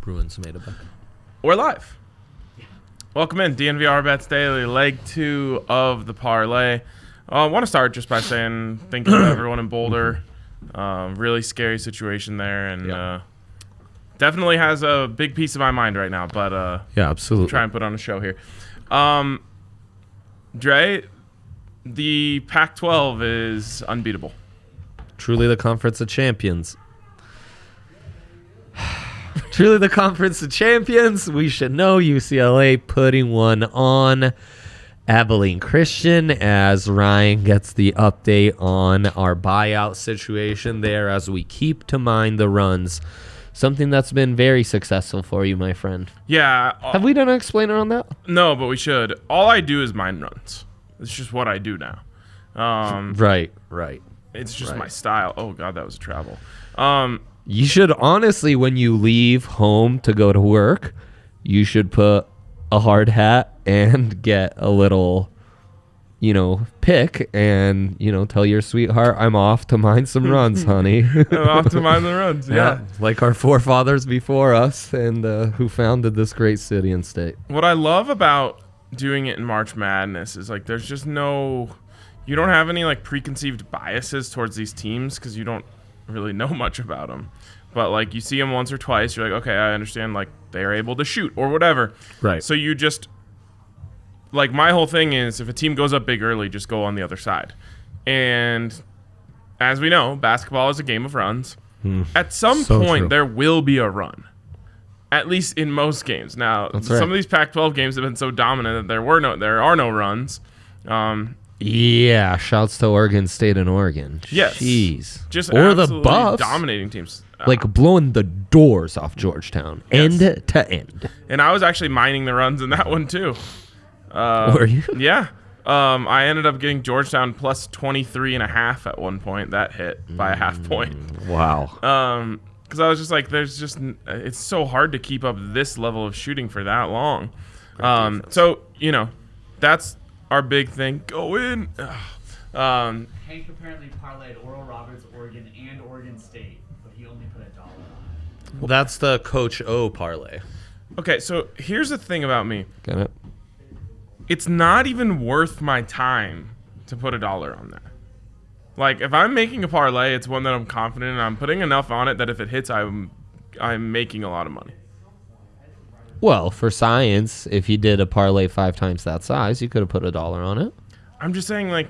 Bruins made it back. We're live. Welcome in, DNVR Bets Daily, leg 2 of the parlay. I want to start just by saying thank you to everyone in Boulder. Really scary situation there, and definitely has a big piece of my mind right now. But yeah, absolutely. Try and put on a show here. Dre, the Pac-12 is unbeatable. Truly the Conference of Champions. Truly the Conference of Champions. We should know UCLA putting one on Abilene Christian as Ryan gets the update on our buyout situation there as we keep to mind the runs. Something that's been very successful for you, my friend. Yeah. Have we done an explainer on that? No, but we should. All I do is mind runs. It's just what I do now. Right. It's just my style. Oh, God, that was a travel. You should honestly, when you leave home to go to work, you should put a hard hat and get a little, pick and, tell your sweetheart, I'm off to mind some runs, honey. I'm off to mind the runs, yeah. Like our forefathers before us and who founded this great city and state. What I love about doing it in March Madness is, there's just you don't have any, preconceived biases towards these teams because you don't really know much about them, but you see them once or twice, you're like, okay, I understand, they're able to shoot or whatever, right? So you just my whole thing is, if a team goes up big early, just go on the other side. And as we know, basketball is a game of runs. At some point there will be a run, at least in most games. Now some of these Pac-12 games have been so dominant that there are no runs. Yeah, shouts to Oregon State and Oregon. Yes. Jeez. Just or the Buffs dominating teams. Blowing the doors off Georgetown. Yes. End to end. And I was actually mining the runs in that one too. Were you? Yeah. I ended up getting Georgetown plus 23.5 at one point. That hit by a half point. Wow. Because I was just it's so hard to keep up this level of shooting for that long. So, that's our big thing. Go in. Hank apparently parlayed Oral Roberts, Oregon, and Oregon State, but he only put $1 on it. Well, that's the Coach O parlay. Okay, so here's the thing about me. Got it. It's not even worth my time to put $1 on that. If I'm making a parlay, it's one that I'm confident in. I'm putting enough on it that if it hits, I'm making a lot of money. Well, for science, if you did a parlay 5 times that size, you could have put $1 on it. I'm just saying,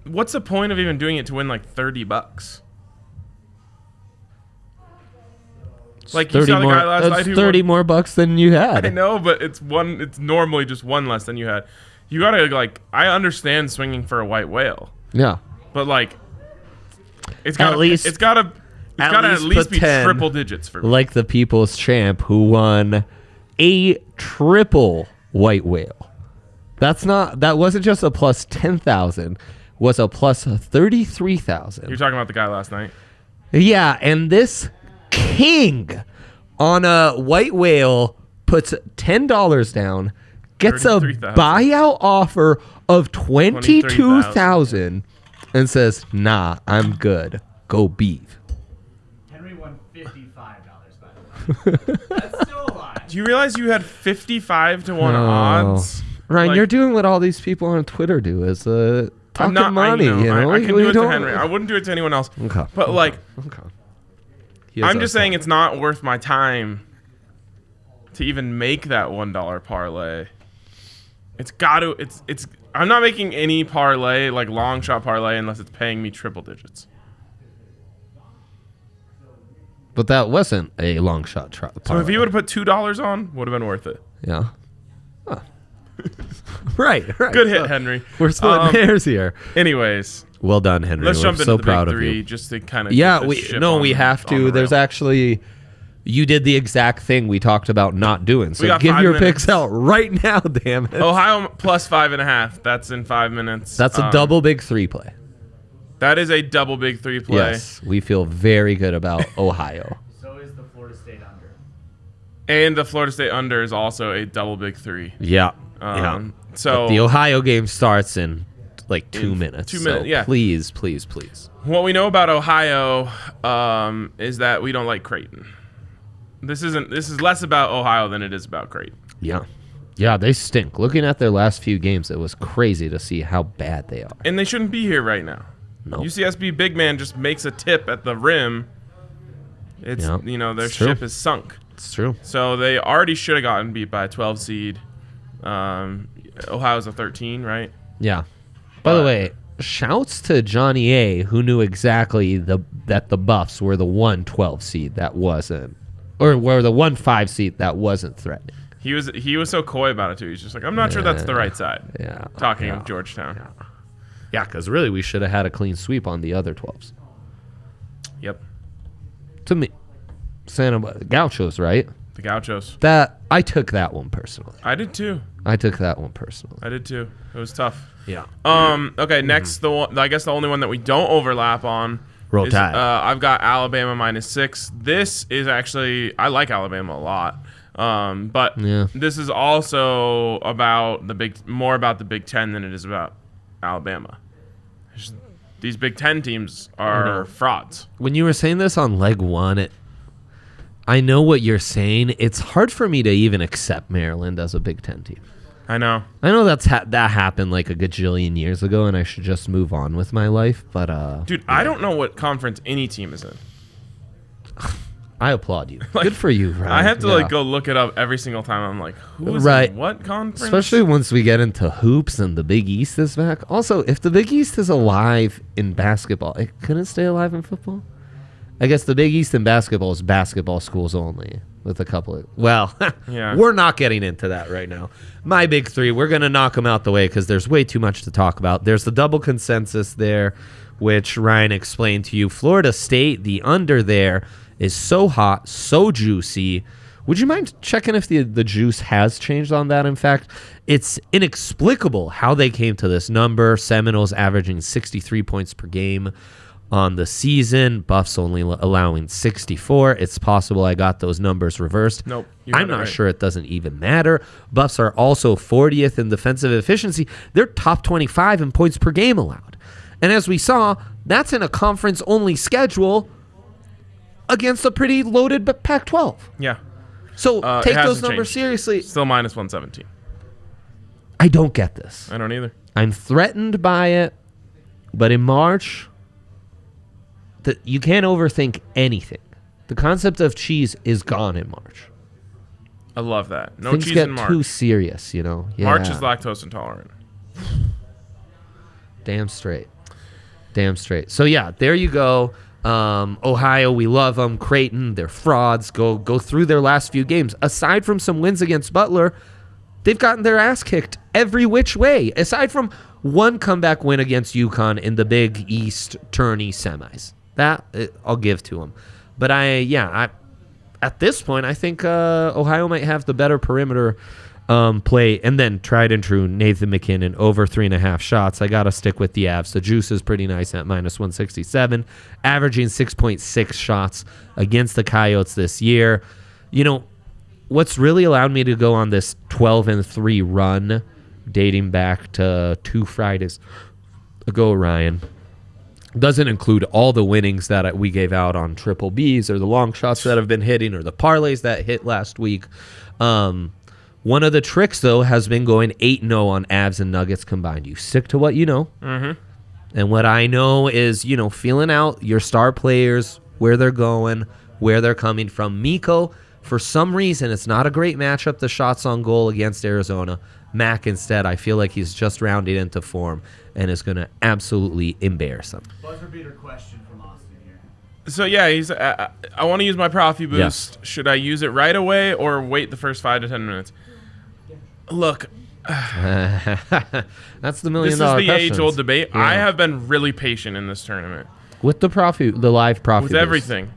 what's the point of even doing it to win $30? You saw the guy last night. 30 more bucks than you had. I know, but it's normally just one less than you had. You gotta I understand swinging for a white whale. Yeah, but it's gotta at least be 10, triple digits for me. Like the People's Champ who won a triple white whale. That wasn't just a plus 10,000, was a plus 33,000. You're talking about the guy last night? Yeah, and this king on a white whale puts $10 down, gets a buyout offer of 22,000 and says, "Nah, I'm good. Go beef." Henry won $55, by the way. That's still a lot. Do you realize you had 55 to 1 odds? Ryan, you're doing what all these people on Twitter do: is talking not, money. I can do it to Henry. I wouldn't do it to anyone else. Okay. But okay. I'm just saying it's not worth my time to even make that $1 parlay. It's got to. It's. I'm not making any parlay, like long shot parlay, unless it's paying me triple digits. But that wasn't a long shot parlay. So if you would have put $2 on, would have been worth it. Yeah. Huh. right. Good hit, Henry. We're splitting hairs here. Anyways, well done, Henry. let's We're jump so into the proud big of three you. just to kind of We have to. There's actually. You did the exact thing we talked about not doing. So give your picks out right now, damn it. Ohio plus 5.5. That's in 5 minutes. That's a double big three play. That is a double big three play. Yes, we feel very good about Ohio. So is the Florida State under. And the Florida State under is also a double big three. Yeah. So but the Ohio game starts in like 2 minutes. 2 minutes, yeah. Please. What we know about Ohio is that we don't like Creighton. This is less about Ohio than it is about Creighton. Yeah, they stink. Looking at their last few games, it was crazy to see how bad they are. And they shouldn't be here right now. No. UCSB big man just makes a tip at the rim. It's their ship is sunk. It's true. So they already should have gotten beat by a 12 seed. Ohio's a 13, right? Yeah. By the way, shouts to Johnny A, who knew exactly that the Buffs were the 1-12 seed that wasn't. Or were the 1-5 seed that wasn't threatening. He was so coy about it too. He's just like, I'm not sure that's the right side. Yeah. Talking of Georgetown. Yeah, because really we should have had a clean sweep on the other 12s. Yep. To me, Gauchos, right? The Gauchos. That I took that one personally. I did too. I took that one personally. I did too. It was tough. Yeah. Okay. Next, I guess the only one that we don't overlap on. Roll Tide. I've got Alabama -6. This is actually, I like Alabama a lot. But this is also about more about the Big Ten than it is about Alabama. These Big Ten teams are frauds. When you were saying this on leg one, I know what you're saying. It's hard for me to even accept Maryland as a Big Ten team. I know that happened like a gajillion years ago, and I should just move on with my life. But dude, I don't know what conference any team is in. I applaud you. Good for you, Ryan. I have to go look it up every single time. I'm like, who is in what conference? Especially once we get into hoops and the Big East is back. Also, if the Big East is alive in basketball, it couldn't stay alive in football. I guess the Big East in basketball is basketball schools only. With a couple of... Well, we're not getting into that right now. My big three, we're going to knock them out the way because there's way too much to talk about. There's the double consensus there, which Ryan explained to you. Florida State, the under there, is so hot, so juicy. Would you mind checking if the juice has changed on that? In fact, it's inexplicable how they came to this number. Seminoles averaging 63 points per game on the season. Buffs only allowing 64. It's possible I got those numbers reversed. Nope. I'm not sure it doesn't even matter. Buffs are also 40th in defensive efficiency. They're top 25 in points per game allowed. And as we saw, that's in a conference-only schedule against a pretty loaded Pac-12. Yeah. So take those numbers seriously. Still -117. I don't get this. I don't either. I'm threatened by it, but in March... you can't overthink anything. The concept of cheese is gone in March. I love that. No Things cheese get in March. too serious, Yeah. March is lactose intolerant. Damn straight. So there you go. Ohio, we love them. Creighton, they're frauds. Go through their last few games. Aside from some wins against Butler, they've gotten their ass kicked every which way. Aside from one comeback win against UConn in the Big East tourney semis. That I'll give to them. But at this point, I think Ohio might have the better perimeter play. And then tried and true, Nathan McKinnon, over 3.5 shots. I got to stick with the Avs. The juice is pretty nice at -167, averaging 6.6 shots against the Coyotes this year. What's really allowed me to go on this 12-3 run dating back to 2 Fridays ago, Ryan, doesn't include all the winnings that we gave out on triple Bs or the long shots that have been hitting or the parlays that hit last week. One of the tricks, though, has been going 8-0 on Avs and Nuggets combined. You stick to what you know. Mm-hmm. And what I know is, feeling out your star players, where they're going, where they're coming from. Mikko, for some reason, it's not a great matchup, the shots on goal against Arizona. Mac, instead, I feel like he's just rounded into form and is going to absolutely embarrass them. Buzzer beater question from Austin here. So, yeah, I want to use my Profi boost. Yeah. Should I use it right away or wait the first 5 to 10 minutes? Look. That's the $1 million question. This is the age-old debate. Yeah. I have been really patient in this tournament. With the live Profi with boost. Everything.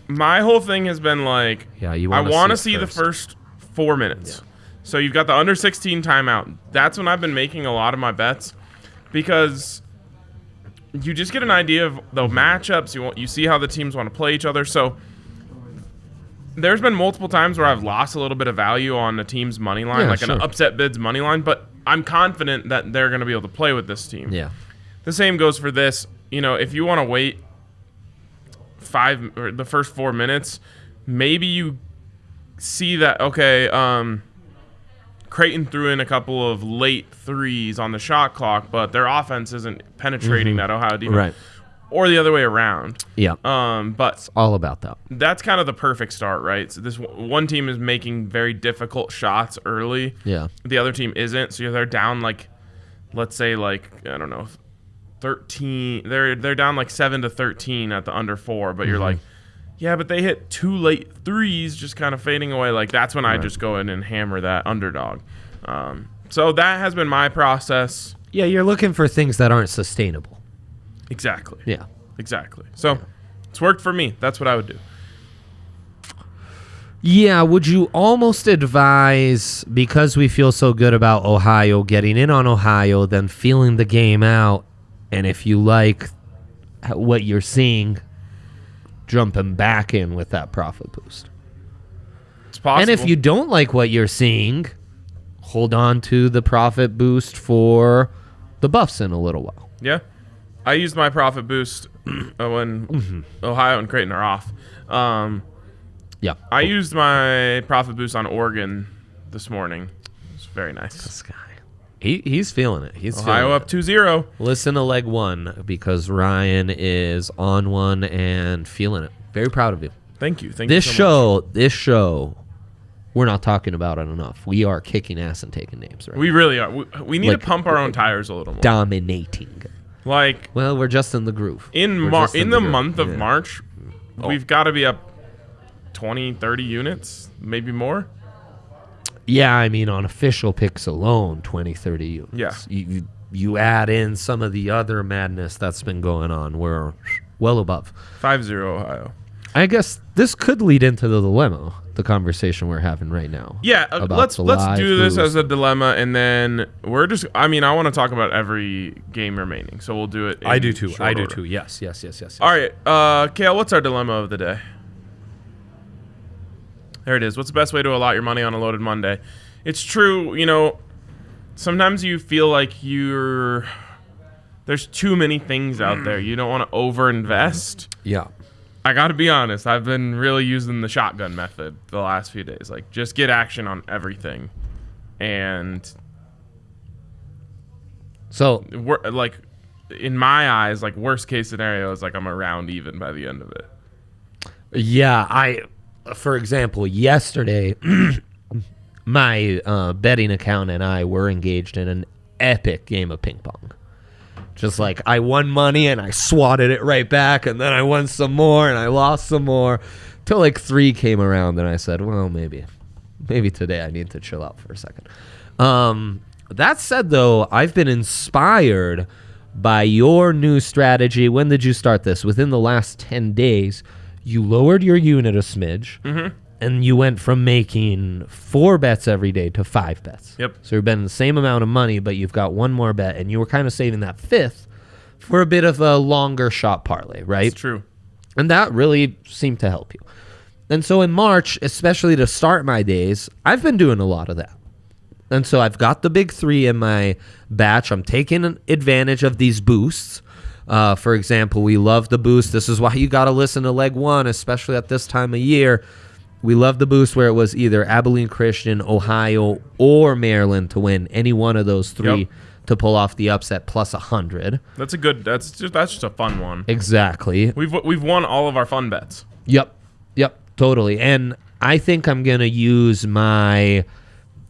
My whole thing has been like, I want to see the first 4 minutes. Yeah. So you've got the under 16 timeout. That's when I've been making a lot of my bets because you just get an idea of the matchups. You see how the teams want to play each other. So there's been multiple times where I've lost a little bit of value on the team's money line, an upset bids money line, but I'm confident that they're going to be able to play with this team. Yeah. The same goes for this. If you want to wait the first 4 minutes, maybe you see that, Creighton threw in a couple of late threes on the shot clock, but their offense isn't penetrating that Ohio defense. Right. Or the other way around. Yeah. But it's all about that. That's kind of the perfect start, right? So this one team is making very difficult shots early. Yeah. The other team isn't. So they're down let's say I don't know, 13. They're down 7 to 13 at the under 4, but you're like, yeah, but they hit 2 late threes just kind of fading away. That's when I just go in and hammer that underdog. So that has been my process. Yeah, you're looking for things that aren't sustainable. Exactly. Yeah. Exactly. So it's worked for me. That's what I would do. Yeah, would you almost advise, because we feel so good about Ohio, getting in on Ohio, then feeling the game out, and if you like what you're seeing, jumping back in with that profit boost? It's possible. And if you don't like what you're seeing, hold on to the profit boost for the Buffs in a little while. Yeah. I used my profit boost when Ohio and Creighton are off. I used my profit boost on Oregon this morning. It's very nice. This guy. He's feeling it. He's Ohio up 2-0. Listen to leg one because Ryan is on one and feeling it. Very proud of you. Thank you. This show, we're not talking about it enough. We are kicking ass and taking names, right? We really are. We need to pump our own tires a little more. Dominating. Well, we're just in the groove. In the month of March, we've got to be up 20, 30 units, maybe more. Yeah, I mean, on official picks alone, 20, 30 units. Yeah. You add in some of the other madness that's been going on. We're well above. 5-0 Ohio. I guess this could lead into the dilemma, the conversation we're having right now. Yeah, let's do this as a dilemma, and then I want to talk about every game remaining, so we'll do it in I do too. order. Yes. All right, Kale, what's our dilemma of the day? There it is. What's the best way to allot your money on a loaded Monday? It's true, sometimes you feel like there's too many things out there. You don't want to overinvest. Yeah. I got to be honest. I've been really using the shotgun method the last few days. Just get action on everything. And so, in my eyes, worst case scenario is I'm around even by the end of it. Yeah, for example, yesterday, my betting account and I were engaged in an epic game of ping pong. Just I won money and I swatted it right back, and then I won some more and I lost some more, till 3 came around, and I said, well, maybe today I need to chill out for a second. That said, though, I've been inspired by your new strategy. When did you start this? Within the last 10 days. You lowered your unit a smidge, and you went from making 4 bets every day to 5 bets. Yep. So you're betting the same amount of money, but you've got one more bet, and you were kind of saving that 5th for a bit of a longer shot parlay, right? It's true. And that really seemed to help you. And so in March, especially to start my days, I've been doing a lot of that. And so I've got the big 3 in my batch. I'm taking advantage of these boosts. For example, we love the boost. This is why you got to listen to leg one, especially at this time of year. We love the boost where it was either Abilene Christian, Ohio, or Maryland to win any one of those 3 to pull off the upset plus 100. That's a good. That's just a fun one. Exactly. We've won all of our fun bets. Yep, totally. And I think I'm gonna use my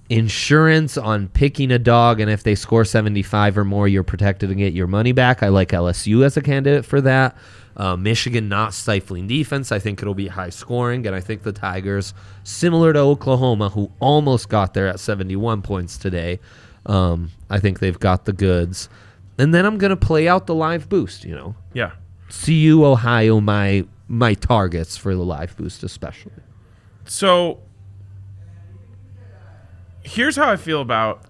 insurance on picking a dog, and if they score 75 or more, you're protected and get your money back. I like LSU as a candidate for that. Michigan not stifling defense. I think it'll be high scoring, and I think the Tigers, similar to Oklahoma, who almost got there at 71 points today, I think they've got the goods. And then I'm going to play out the live boost, Yeah. CU, Ohio, my targets for the live boost especially. So here's how I feel about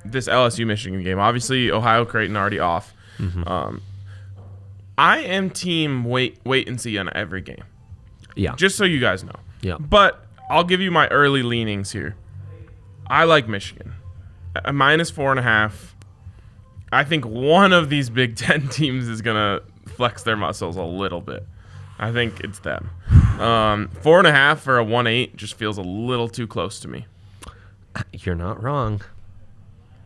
this LSU Michigan game. Obviously, Ohio Creighton already off. I am team wait and see on every game. Yeah. Just so you guys know. Yeah. But I'll give you my early leanings here. I like Michigan. A -4.5. I think one of these Big Ten teams is going to flex their muscles a little bit. I think it's them. 4.5 for a 1-8 just feels a little too close to me. You're not wrong.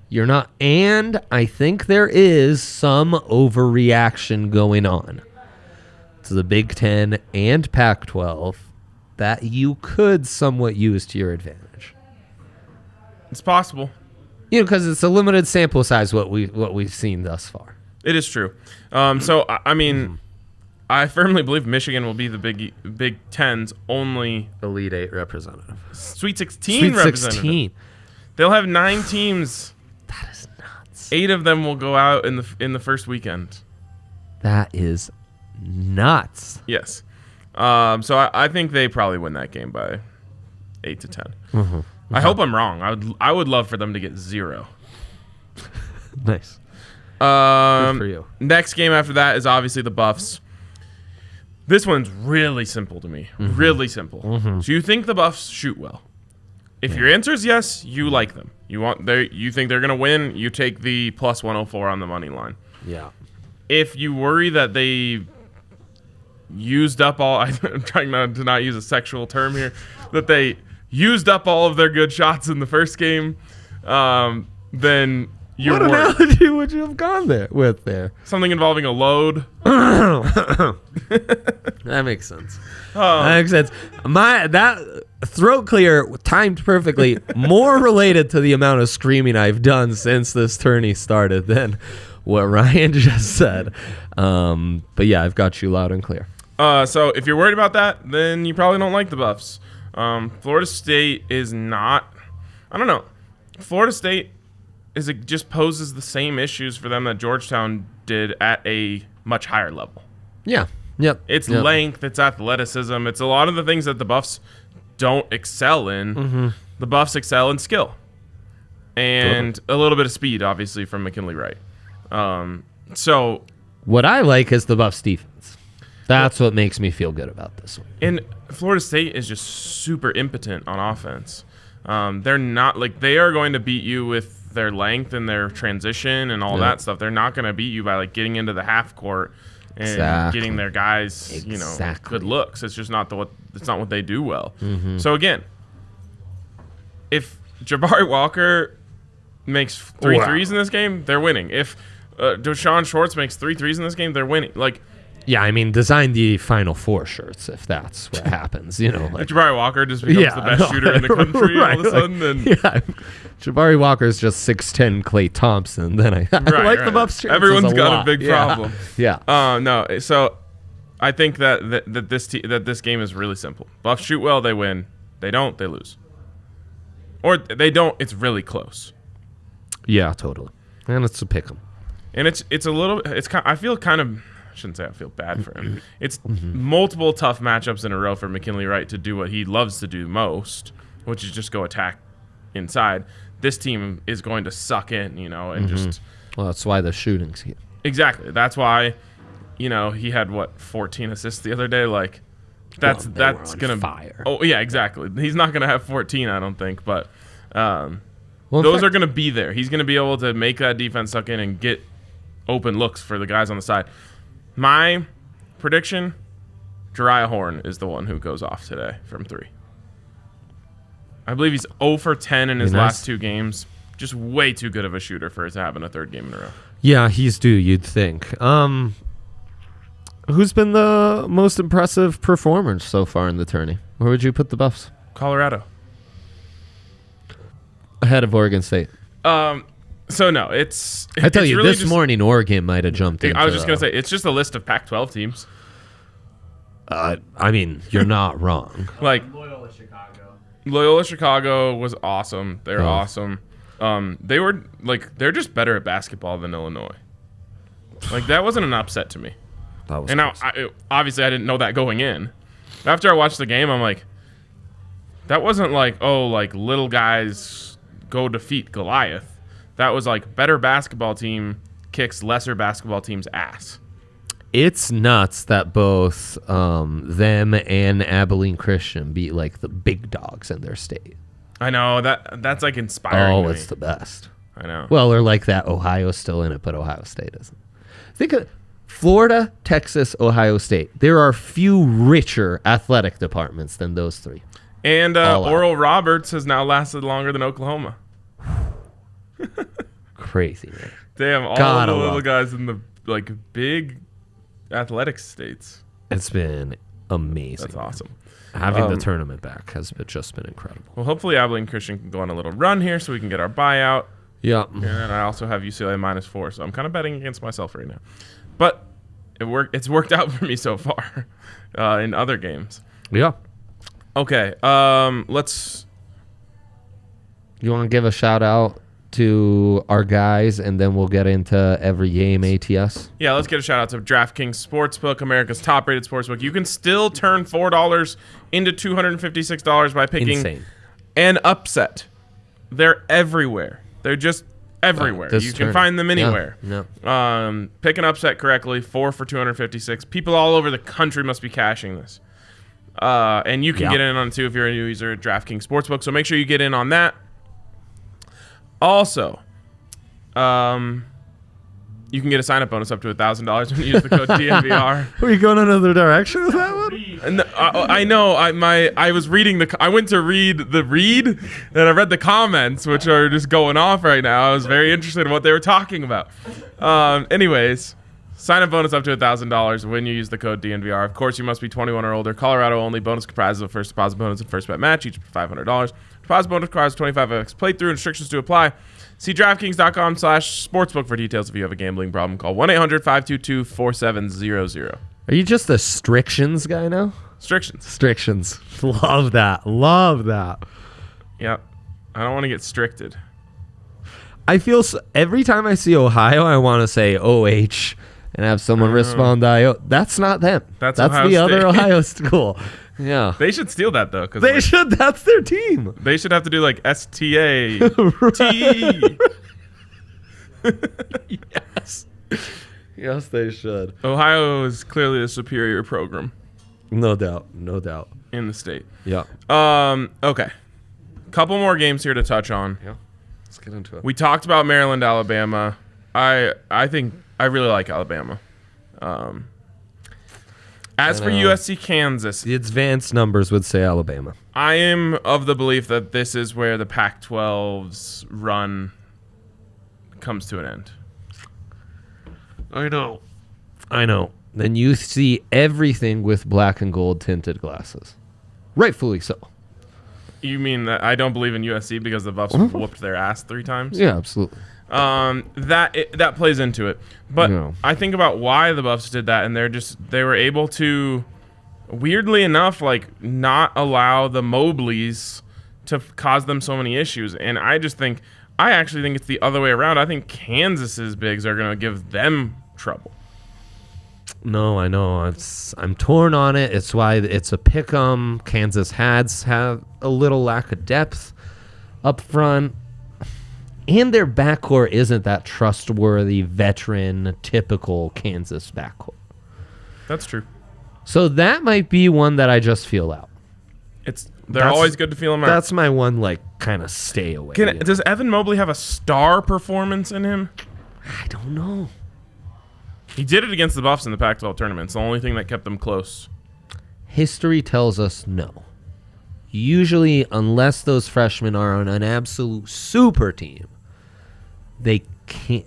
You're not. And I think there is some overreaction going on to the Big Ten and Pac-12 that you could somewhat use to your advantage. It's possible. Because it's a limited sample size what we've seen thus far. It is true. So I mean, I firmly believe Michigan will be the Big Ten's only Elite Eight representative. Sweet 16 representative. 16. They'll have 9 teams. That is nuts. 8 of them will go out in the first weekend. That is nuts. Yes. So I think they probably win that game by 8 to 10. Mm-hmm. I hope I'm wrong. I would love for them to get 0. Nice. Good for you. Next game after that is obviously the Buffs. This one's really simple to me. Really simple. So you think the Buffs shoot well? If your answer is yes, you like them. You think they're gonna win. You take the plus 104 on the money line. Yeah. If you worry that they used up all, I'm trying to not use a sexual term here, that they used up all of their good shots in the first game, then you're worried. What analogy would you have gone with there? Something involving a load. That makes sense. That makes sense. That throat clear timed perfectly. More related to the amount of screaming I've done since this tourney started than what Ryan just said. But yeah, I've got you loud and clear. So if you're worried about that, then you probably don't like the Buffs. Florida State is not. I don't know. Florida State it just poses the same issues for them that Georgetown did at a much higher level. Yeah. Yep. It's length, it's athleticism, it's a lot of the things that the Buffs don't excel in. The Buffs excel in skill. And a little bit of speed, obviously, from McKinley Wright. So what I like is the Buffs defense. That's what makes me feel good about this one. And Florida State is just super impotent on offense. They're not they are going to beat you with their length and their transition and all that stuff. They're not going to beat you by getting into the half court and getting their guys, good looks. It's just not what they do well. So again, if Jabari Walker makes 3 threes in this game, they're winning. If Deshaun Schwartz makes 3 threes in this game, they're winning. Yeah, I mean, design the Final Four shirts if that's what happens. If Jabari Walker just becomes the best shooter in the country all of a sudden. Jabari Walker's just 6'10" Klay Thompson. Then I like the Buffs shirts. Everyone's got a big problem. Yeah. No. So I think that this game is really simple. Buffs shoot well, they win. They don't, they lose. Or they don't. It's really close. Yeah, totally. And it's a pick 'em. And it's a little. I feel kind of. I shouldn't say I feel bad for him. It's multiple tough matchups in a row for McKinley Wright to do what he loves to do most, which is just go attack inside. This team is going to suck in, and just. Well, that's why the shooting's here. Exactly. That's why, he had 14 assists the other day. That's gonna fire. Oh yeah, exactly. He's not gonna have 14, I don't think, but those are gonna be there. He's gonna be able to make that defense suck in and get open looks for the guys on the side. My prediction, Jariah Horn is the one who goes off today from 3. I believe he's 0 for 10 in his last 2 games. just way too good of a shooter for it to happen a third game in a row. Yeah, he's due, you'd think. Who's been the most impressive performer so far in the tourney? Where would you put the Buffs? Colorado. Ahead of Oregon State. So no, it's. I tell it's you, really this morning Oregon might have jumped in. I was just gonna say it's just a list of Pac-12 teams. I mean, you're not wrong. Like Loyola Chicago. Loyola Chicago was awesome. They're Oh. awesome. They were like they're just better at basketball than Illinois. Like that wasn't an upset to me. That was And now, close. obviously, I didn't know that going in. After I watched the game, I'm like, that wasn't like, oh, like little guys go defeat Goliath. That was like better basketball team kicks lesser basketball team's ass. It's nuts that both them and Abilene Christian beat like the big dogs in their state. I know that's like inspiring. Oh, to it's me. the best. I know. Well, or like that Ohio's still in it, but Ohio State isn't. Think of Florida, Texas, Ohio State. There are few richer athletic departments than those three. And All out. Oral Roberts has now lasted longer than Oklahoma. Crazy, man. Damn, all God, the I little love guys in the like big athletic states. It's been amazing. That's awesome. Having the tournament back has just been incredible. Well, hopefully Abilene Christian can go on a little run here so we can get our buyout. Yeah. And I also have UCLA -4, so I'm kind of betting against myself right now. But it's worked out for me so far in other games. Yeah. Okay, let's. You want to give a shout out to our guys, and then we'll get into every game ATS? Yeah, let's get a shout out to DraftKings Sportsbook, America's top-rated sportsbook. You can still turn $4 into $256 by picking Insane. an upset. They're everywhere. They're just everywhere. This You can tourney. find them anywhere. Yeah. Pick an upset correctly, 4 for 256. People all over the country must be cashing this. And you can get in on it too if you're a new user at DraftKings Sportsbook. So make sure you get in on that. Also, you can get a sign-up bonus up to $1,000 when you use the code DNVR. Are you going another direction with that one? And I know. I was reading I went to read the read, and I read the comments, which are just going off right now. I was very interested in what they were talking about. Anyways, sign-up bonus up to $1,000 when you use the code DNVR. Of course, you must be 21 or older. Colorado only. Bonus comprises of first deposit bonus and first bet match, each $500. Deposit bonus requires 25x playthrough. Restrictions to apply. See DraftKings.com/sportsbook for details if you have a gambling problem. Call 1-800-522-4700. Are you just a strictions guy now? Restrictions. Strictions. Love that. Love that. Yep. I don't want to get stricted. I feel every time I see Ohio, I want to say OH and have someone respond IO. That's not them. That's the Ohio other State. Ohio school. Yeah. They should steal that, though. They should. That's their team. They should have to do like STA. T. Yes. Yes, they should. Ohio is clearly the superior program No doubt. No doubt. in the state. Yeah. Okay. Couple more games here to touch on. Yeah. Let's get into it. We talked about Maryland, Alabama. I think I really like Alabama. As for USC, Kansas, The advanced numbers would say Alabama. I am of the belief that this is where the Pac-12's run comes to an end. I know. Then you see everything with black and gold tinted glasses. Rightfully so. You mean that I don't believe in USC because the Buffs whooped their ass 3 times? Yeah, absolutely. That plays into it. But Yeah. I think about why the Buffs did that, and they were able to, weirdly enough, like not allow the Mobleys to cause them so many issues. And I actually think it's the other way around. I think Kansas's bigs are going to give them trouble. No, I know. I'm torn on it. It's why it's a pick 'em. Kansas have a little lack of depth up front. And their backcourt isn't that trustworthy, veteran, typical Kansas backcourt. That's true. So that might be one that I just feel out. They're always good to feel them out. That's my one, like, kind of stay away. Does Evan Mobley have a star performance in him? I don't know. He did it against the Buffs in the Pac-12 tournament. It's the only thing that kept them close. History tells us no. Usually, unless those freshmen are on an absolute super team, they can't.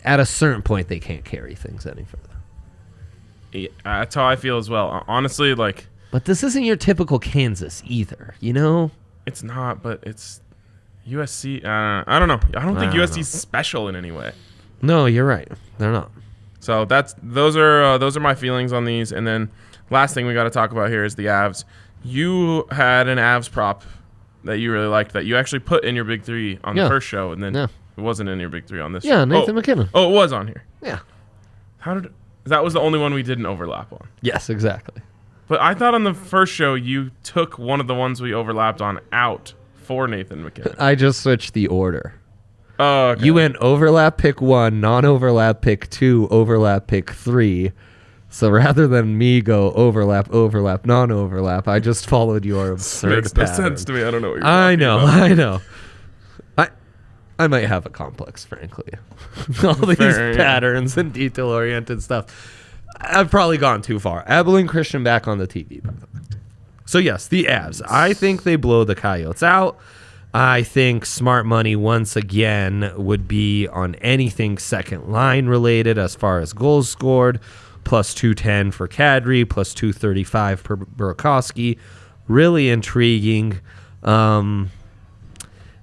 At a certain point, they can't carry things any further. Yeah, that's how I feel as well. Honestly, like. But this isn't your typical Kansas either, you know? It's not, but it's USC. I don't know. I don't think USC's special in any way. No, you're right. They're not. So those are my feelings on these. And then last thing we got to talk about here is the Avs. You had an Avs prop that you really liked that you actually put in your big three on the first show, and then it wasn't in your big three on this. Yeah, Nathan McKinnon. Oh, it was on here. Yeah. That was the only one we didn't overlap on. Yes, exactly. But I thought on the first show you took one of the ones we overlapped on out for Nathan McKinnon. I just switched the order. Oh, okay. You went overlap pick 1, non-overlap pick 2, overlap pick 3. So rather than me go overlap, non-overlap, I just followed your absurd Makes no pattern. sense to me. I don't know what you're I talking know, about. I know. I might have a complex, frankly. All these patterns and detail-oriented stuff. I've probably gone too far. Abilene Christian back on the TV, by the way. So, yes, the Avs. I think they blow the Coyotes out. I think smart money, once again, would be on anything second line related as far as goals scored. Plus 210 for Kadri, plus 235 for Burakovsky. Really intriguing. And,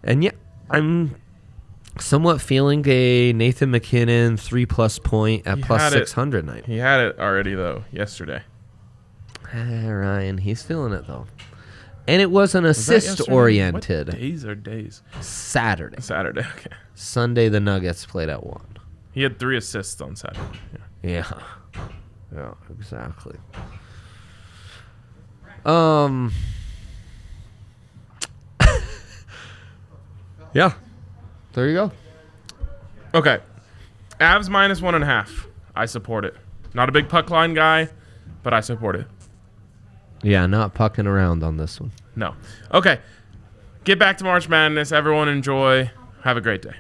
yeah, I'm somewhat feeling a Nathan McKinnon 3+ point at plus 600 night. He had it already, though, yesterday. Ryan, he's feeling it, though. And it was an assist-oriented. What days are days? Saturday. Okay. Sunday, the Nuggets played at 1. He had 3 assists on Saturday. Yeah, exactly. Yeah. There you go. Okay. Avs minus 1.5. I support it. Not a big puck line guy, but I support it. Yeah, not pucking around on this one. No. Okay. Get back to March Madness. Everyone enjoy. Have a great day.